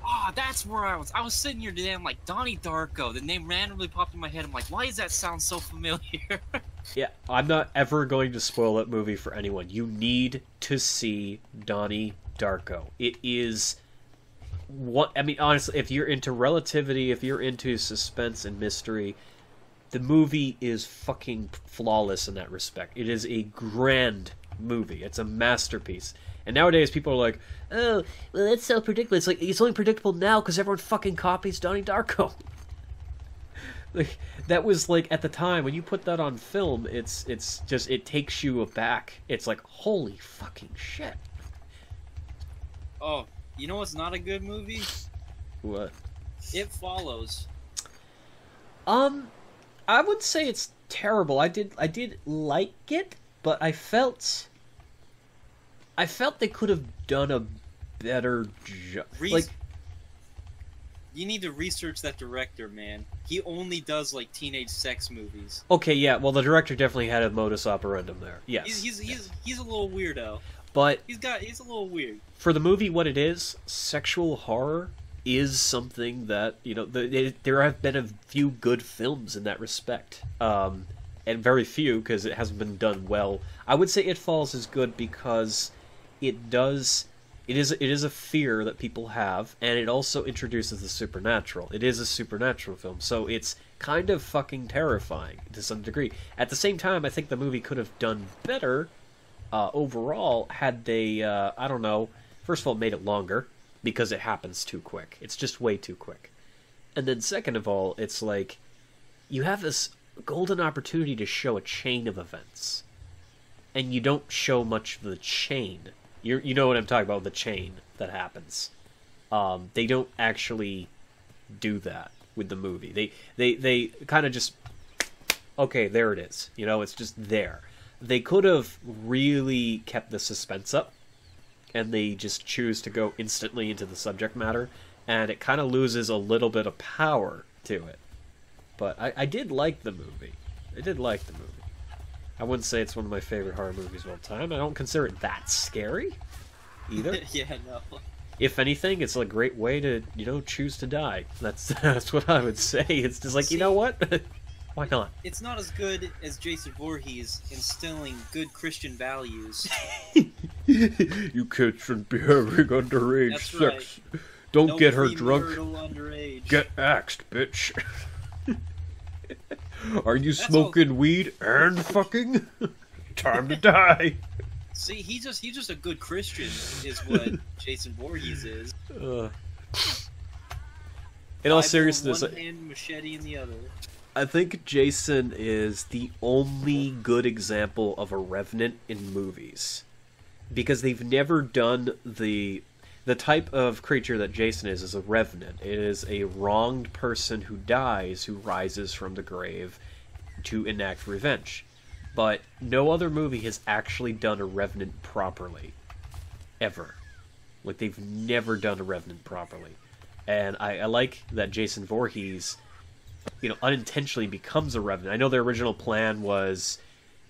Oh, that's where I was. I was sitting here today. I'm like, Donnie Darko. The name randomly popped in my head. I'm like, why does that sound so familiar? Yeah, I'm not ever going to spoil that movie for anyone. You need to see Donnie Darko. It is what I mean, honestly, if you're into relativity, if you're into suspense and mystery, the movie is fucking flawless in that respect. It is a grand movie. It's a masterpiece. And nowadays people are like, oh, well, that's so predictable. It's like, it's only predictable now because everyone fucking copies Donnie Darko. Like, that was like, at the time, when you put that on film, it's just, it takes you aback. It's like, holy fucking shit. Oh, you know what's not a good movie? What? It Follows. I would say it's terrible. I did like it, but I felt they could have done a better job. Like, you need to research that director, man. He only does like teenage sex movies. okay, yeah, well, the director definitely had a modus operandum there. Yes, He's a little weirdo. but He's a little weird. for the movie, what it is, sexual horror is something that, you know, there have been a few good films in that respect, and very few because it hasn't been done well. I would say It Falls is good because it is a fear that people have, and it also introduces the supernatural. It is a supernatural film, so it's kind of fucking terrifying to some degree. At the same time, I think the movie could have done better overall had they, I don't know, first of all, made it longer, because it happens too quick. It's just way too quick. And then second of all, it's like, you have this golden opportunity to show a chain of events, and you don't show much of the chain. You know what I'm talking about, the chain that happens. They don't actually do that with the movie. They kind of just, okay, there it is. You know, it's just there. They could have really kept the suspense up, and they just choose to go instantly into the subject matter, and it kind of loses a little bit of power to it. But I did like the movie. I did like the movie. I wouldn't say it's one of my favorite horror movies of all time. I don't consider it that scary, either. Yeah, no. If anything, it's a great way to, you know, choose to die. That's what I would say. It's just like, you know what? Why not? It's not as good as Jason Voorhees instilling good Christian values. You kids shouldn't be having underage That's sex. right. Don't No get her drunk. underage. Get axed, bitch. Are you smoking weed and fucking? Time to die. See, he's just a good Christian, is what Jason Voorhees is. In all Bible seriousness, in one hand, machete in the other. I think Jason is the only good example of a revenant in movies, because they've never done the type of creature that Jason is a revenant. It is a wronged person who dies, who rises from the grave to enact revenge. But no other movie has actually done a revenant properly. Ever. Like, they've never done a revenant properly. And I like that Jason Voorhees, you know, unintentionally becomes a revenant. I know their original plan was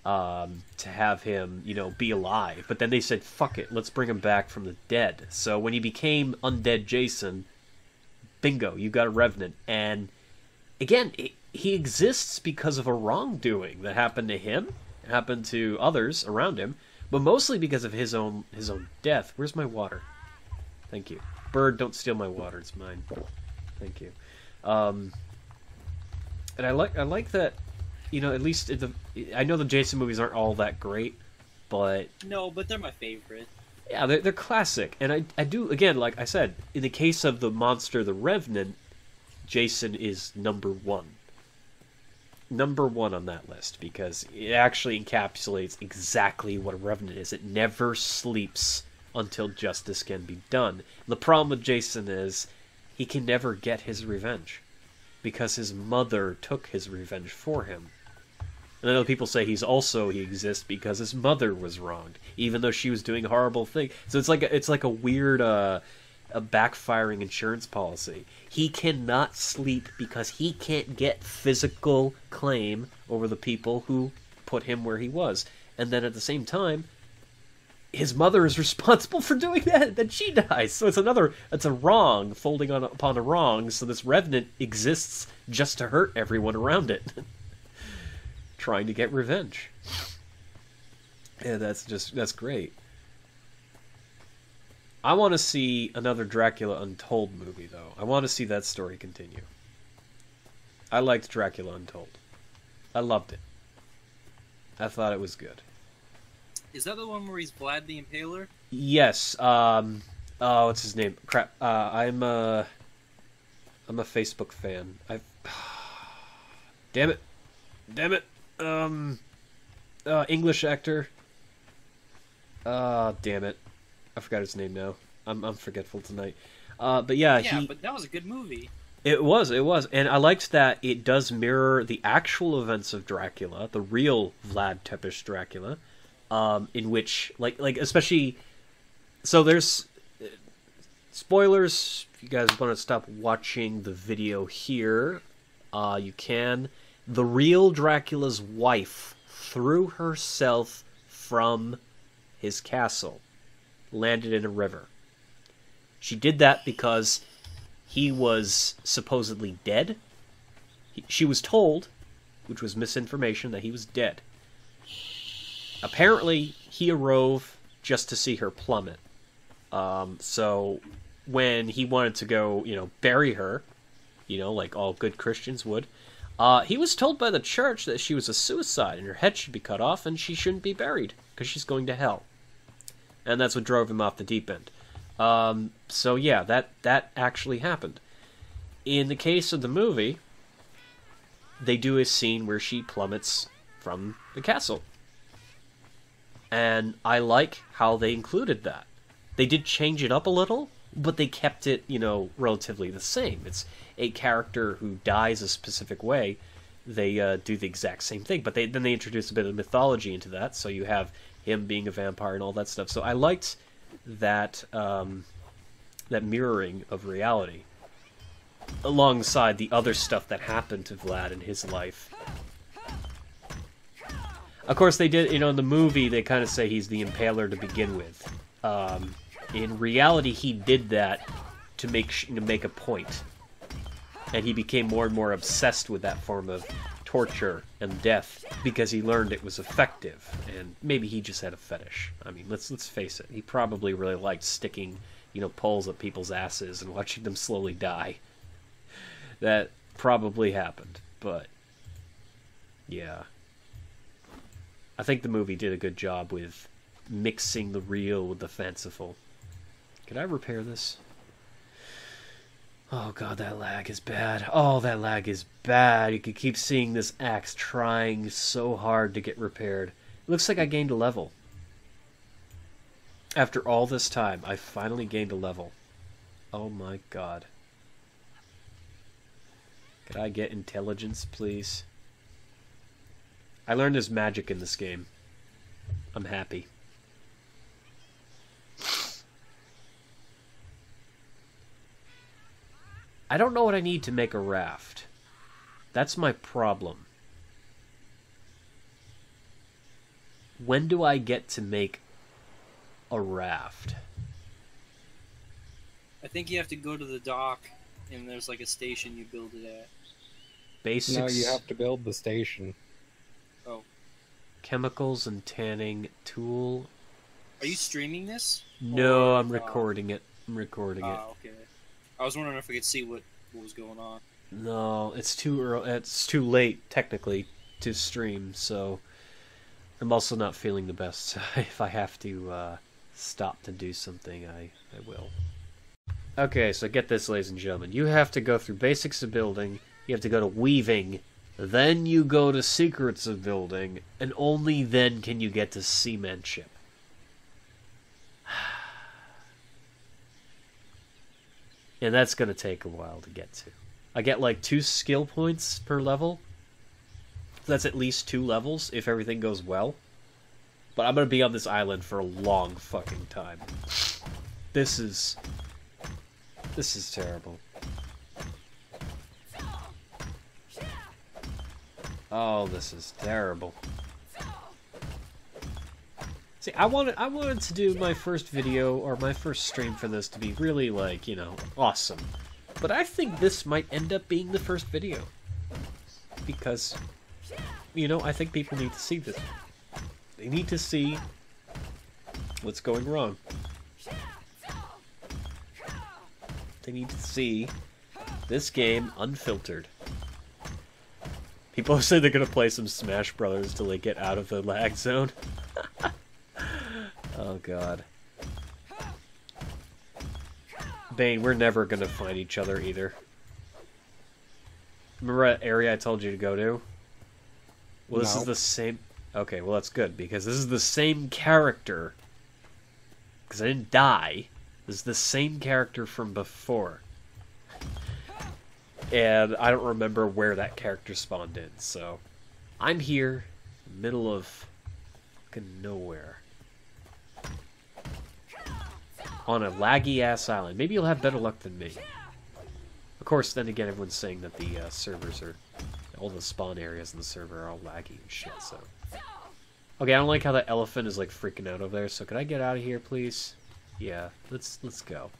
to have him, you know, be alive. But then they said, fuck it, let's bring him back from the dead. So when he became Undead Jason, bingo, you got a revenant. And again, he exists because of a wrongdoing that happened to him, happened to others around him, but mostly because of his own death. Where's my water? Thank you. Bird, don't steal my water, it's mine. Thank you. And I like that, you know, at least I know the Jason movies aren't all that great, but No, but they're my favorite. yeah, they're classic. And I do, again, like I said, in the case of the monster, the Revenant, Jason is number one. Number one on that list, because it actually encapsulates exactly what a Revenant is. It never sleeps until justice can be done. The problem with Jason is he can never get his revenge, because his mother took his revenge for him. And I know people say he exists because his mother was wronged, even though she was doing a horrible thing. So it's like a weird a backfiring insurance policy. He cannot sleep because he can't get physical claim over the people who put him where he was. And then at the same time, his mother is responsible for doing that, then she dies. So it's a wrong folding upon a wrong, so this revenant exists just to hurt everyone around it. Trying to get revenge. And that's great. I want to see another Dracula Untold movie, though. I want to see that story continue. I liked Dracula Untold. I loved it. I thought it was good. Is that the one where he's Vlad the Impaler? Yes. Oh, what's his name? Crap. I'm a Facebook fan. Damn it. English actor. Damn it. I forgot his name now. I'm forgetful tonight. But yeah, but that was a good movie. It was, and I liked that it does mirror the actual events of Dracula, the real Vlad Tepes Dracula, in which, like especially, so there's spoilers. If you guys want to stop watching the video here, you can. The real Dracula's wife threw herself from his castle, landed in a river. She did that because he was supposedly dead. She was told, which was misinformation, that he was dead. Apparently, he arose just to see her plummet. So when he wanted to go, bury her, like all good Christians would, he was told by the church that she was a suicide and her head should be cut off and she shouldn't be buried because she's going to hell. And that's what drove him off the deep end. So yeah, that actually happened. In the case of the movie, they do a scene where she plummets from the castle. And I like how they included that. They did change it up a little, but they kept it, relatively the same. It's a character who dies a specific way. They do the exact same thing, but then they introduce a bit of mythology into that, so you have him being a vampire and all that stuff. So I liked that that mirroring of reality alongside the other stuff that happened to Vlad in his life. Of course, they did, in the movie, they kind of say he's the impaler to begin with. In reality, he did that to make a point. And he became more and more obsessed with that form of torture and death because he learned it was effective. And maybe he just had a fetish. I mean, let's face it. He probably really liked sticking, poles up people's asses and watching them slowly die. That probably happened, but yeah. I think the movie did a good job with mixing the real with the fanciful. Can I repair this? Oh god, that lag is bad. Oh, that lag is bad. You can keep seeing this axe trying so hard to get repaired. It looks like I gained a level. After all this time, I finally gained a level. Oh my god. Could I get intelligence, please? I learned there's magic in this game. I'm happy. I don't know what I need to make a raft. That's my problem. When do I get to make a raft? I think you have to go to the dock, and there's like a station you build it at. Basics. No, you have to build the station. Oh. Chemicals and tanning tool. Are you streaming this? No, I'm recording it. I'm recording it. Okay. I was wondering if we could see what was going on. No, it's too early. It's too late, technically, to stream, so I'm also not feeling the best. If I have to stop to do something, I will. Okay, so get this, ladies and gentlemen. You have to go through basics of building, you have to go to weaving, then you go to secrets of building, and only then can you get to seamanship. And that's going to take a while to get to. I get like 2 skill points per level. That's at least 2 levels if everything goes well. But I'm going to be on this island for a long fucking time. This is terrible. Oh, this is terrible. See, I wanted to do my first video or my first stream for this to be really, like, awesome. But I think this might end up being the first video. Because, I think people need to see this. They need to see what's going wrong. They need to see this game unfiltered. People say they're going to play some Smash Brothers till they get out of the lag zone. Oh god. Bane, we're never gonna find each other either. Remember that area I told you to go to? Well, this is the same... Okay, well that's good, because this is the same character. Because I didn't die. This is the same character from before. And I don't remember where that character spawned in, so... I'm here, middle of Fucking nowhere. On a laggy-ass island. Maybe you'll have better luck than me. Of course, then again, everyone's saying that the servers are... all the spawn areas in the server are all laggy and shit, so... Okay, I don't like how that elephant is, like, freaking out over there, so could I get out of here, please? Yeah, let's go.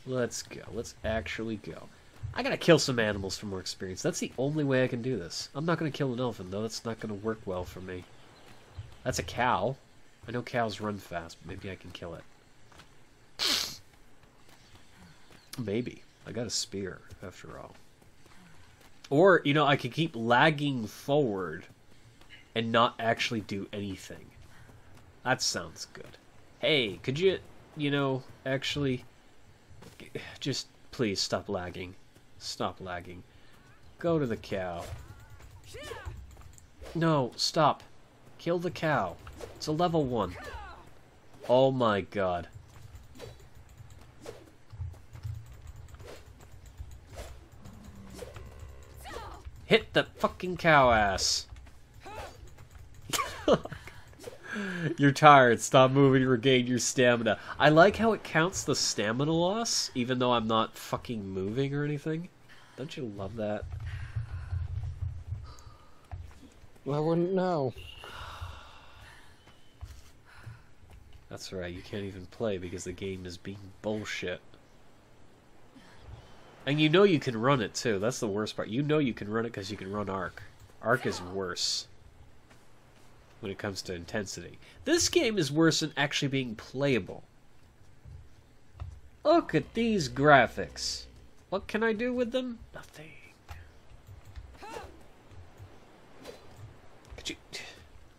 Let's go. Let's actually go. I gotta kill some animals for more experience. That's the only way I can do this. I'm not gonna kill an elephant, though. That's not gonna work well for me. That's a cow. I know cows run fast, but maybe I can kill it. Maybe. I got a spear, after all. Or, you know, I could keep lagging forward and not actually do anything. That sounds good. Hey, could you, you know, actually... just please stop lagging. Stop lagging. Go to the cow. No, stop. Kill the cow. It's a level 1. Oh my god. Hit the fucking cow ass. You're tired. Stop moving to regain your stamina. I like how it counts the stamina loss, even though I'm not fucking moving or anything. Don't you love that? Well, I wouldn't know. That's right, you can't even play because the game is being bullshit. And you know you can run it too. That's the worst part. You know you can run it because you can run Ark. Ark is worse when it comes to intensity. This game is worse than actually being playable. Look at these graphics. What can I do with them? Nothing. Could you...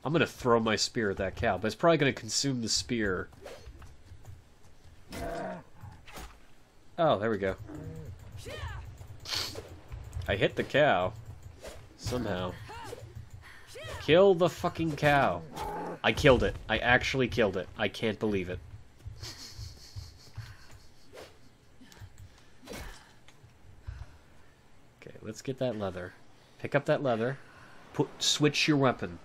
I'm gonna throw my spear at that cow, but it's probably gonna consume the spear. Oh, there we go. I hit the cow. Somehow. Kill the fucking cow. I killed it. I actually killed it. I can't believe it. Okay, let's get that leather. Pick up that leather. Switch your weapon.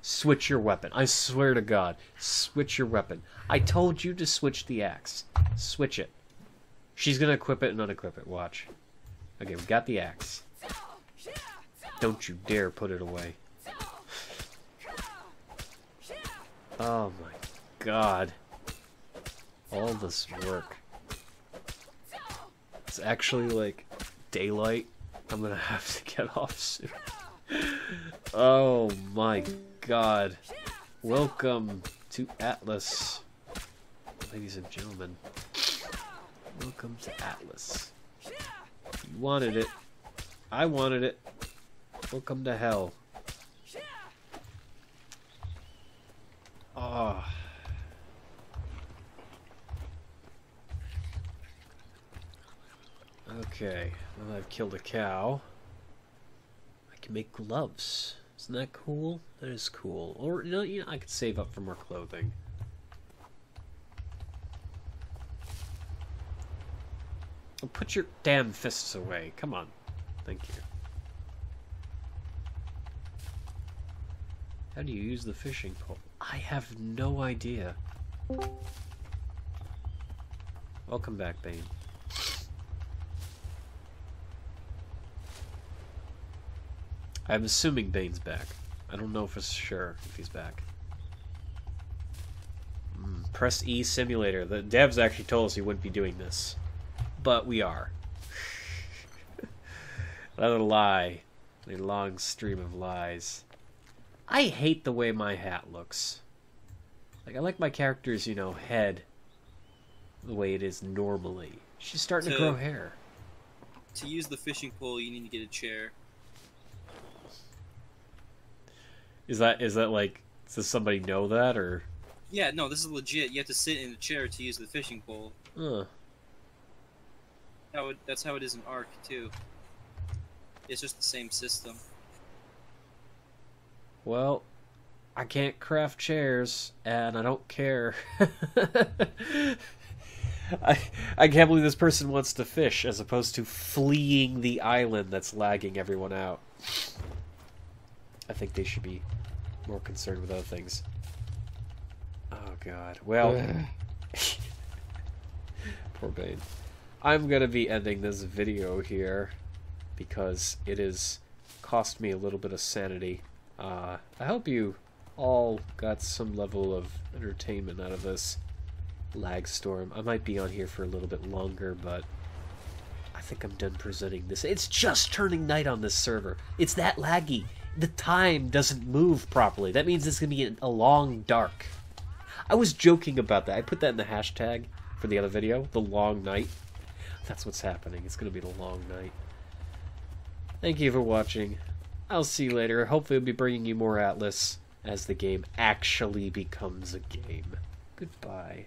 Switch your weapon. I swear to God. Switch your weapon. I told you to switch the axe. Switch it. She's gonna equip it and unequip it. Watch. Okay, we got the axe. Don't you dare put it away. Oh my god. All this work. It's actually like daylight. I'm gonna have to get off soon. Oh my god. Welcome to Atlas. Ladies and gentlemen. Welcome to Atlas. You wanted it. I wanted it. Welcome to hell. Ah. Okay, now that I've killed a cow, I can make gloves. Isn't that cool? That is cool. Or, you know, I could save up for more clothing. Oh, put your damn fists away. Come on. Thank you. How do you use the fishing pole? I have no idea. Welcome back, Bane. I'm assuming Bane's back. I don't know for sure if he's back. Press E simulator. The devs actually told us he wouldn't be doing this. But we are. Another lie. A long stream of lies. I hate the way my hat looks. Like, I like my character's, you know, head the way it is normally. She's starting to grow hair. To use the fishing pole, you need to get a chair. Is that like, does somebody know that, or? Yeah, no, this is legit. You have to sit in a chair to use the fishing pole. Huh. That's how it is in Ark, too. It's just the same system. Well, I can't craft chairs, and I don't care. I can't believe this person wants to fish, as opposed to fleeing the island that's lagging everyone out. I think they should be more concerned with other things. God. Well, poor Bane. I'm gonna be ending this video here because it has cost me a little bit of sanity. I hope you all got some level of entertainment out of this lag storm. I might be on here for a little bit longer, but I think I'm done presenting this. It's just turning night on this server. It's that laggy. The time doesn't move properly. That means it's going to be a long dark. I was joking about that. I put that in the hashtag for the other video, the long night. That's what's happening. It's going to be the long night. Thank you for watching. I'll see you later. Hopefully I'll be bringing you more Atlas as the game actually becomes a game. Goodbye.